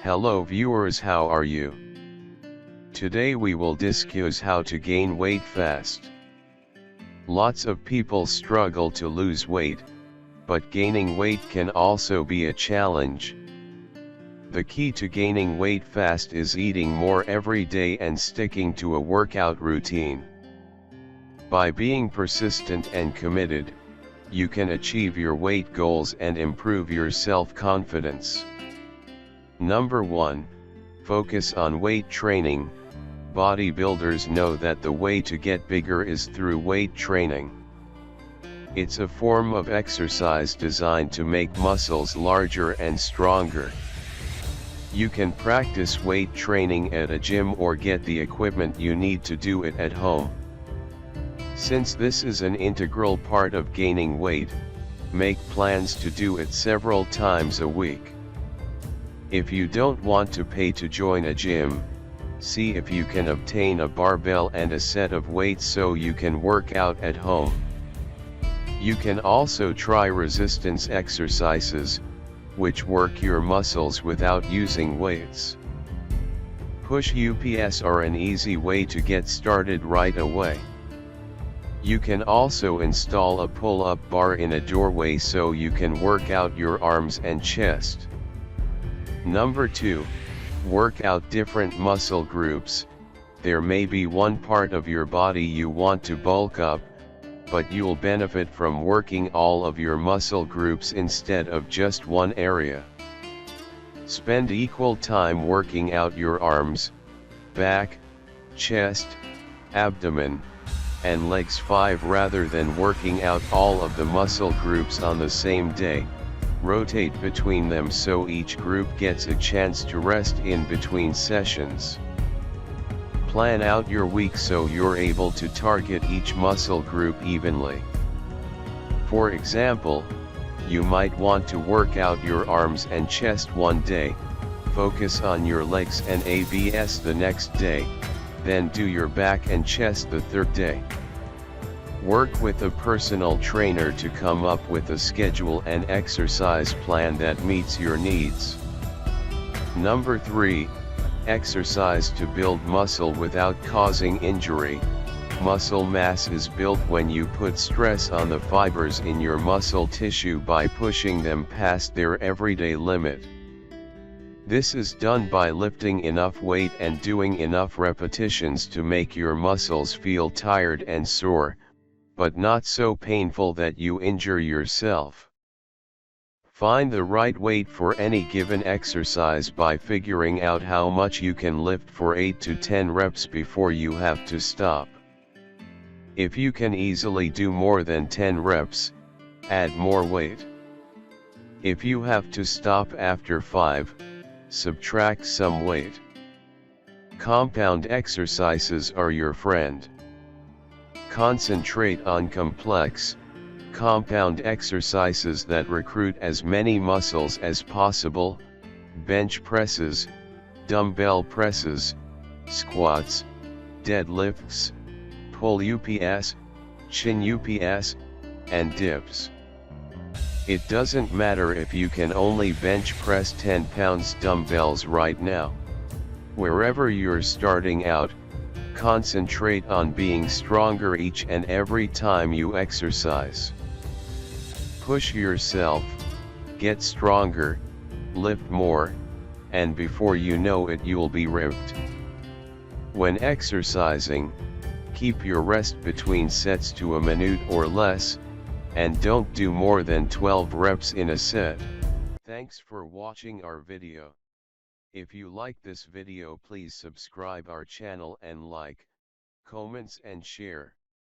Hello viewers, how are you? Today we will discuss how to gain weight fast. Lots of people struggle to lose weight, but gaining weight can also be a challenge. The key to gaining weight fast is eating more every day and sticking to a workout routine. By being persistent and committed, you can achieve your weight goals and improve your self-confidence. Number 1. Focus on weight training. Bodybuilders know that the way to get bigger is through weight training. It's a form of exercise designed to make muscles larger and stronger. You can practice weight training at a gym or get the equipment you need to do it at home. Since this is an integral part of gaining weight, make plans to do it several times a week. If you don't want to pay to join a gym, see if you can obtain a barbell and a set of weights so you can work out at home. You can also try resistance exercises, which work your muscles without using weights. Push-ups are an easy way to get started right away. You can also install a pull-up bar in a doorway so you can work out your arms and chest. Number 2. Work out different muscle groups. There may be one part of your body you want to bulk up, but you'll benefit from working all of your muscle groups instead of just one area. Spend equal time working out your arms, back, chest, abdomen, and legs 5 rather than working out all of the muscle groups on the same day. Rotate between them so each group gets a chance to rest in between sessions. Plan out your week so you're able to target each muscle group evenly. For example, you might want to work out your arms and chest one day, focus on your legs and abs the next day, then do your back and chest the third day. Work with a personal trainer to come up with a schedule and exercise plan that meets your needs. Number 3. Exercise to build muscle without causing injury. Muscle mass is built when you put stress on the fibers in your muscle tissue by pushing them past their everyday limit. This is done by lifting enough weight and doing enough repetitions to make your muscles feel tired and sore, but not so painful that you injure yourself. Find the right weight for any given exercise by figuring out how much you can lift for 8 to 10 reps before you have to stop. If you can easily do more than 10 reps, add more weight. If you have to stop after 5, subtract some weight. Compound exercises are your friend. Concentrate on complex, compound exercises that recruit as many muscles as possible: bench presses, dumbbell presses, squats, deadlifts, pull ups, chin ups, and dips. It doesn't matter if you can only bench press 10 pounds dumbbells right now. Wherever you're starting out, concentrate on being stronger each and every time you exercise. Push yourself, get stronger, lift more, and before you know it you'll be ripped. When exercising, keep your rest between sets to a minute or less, and don't do more than 12 reps in a set. Thanks for watching our video. If you like this video, please subscribe our channel and like, comments and share.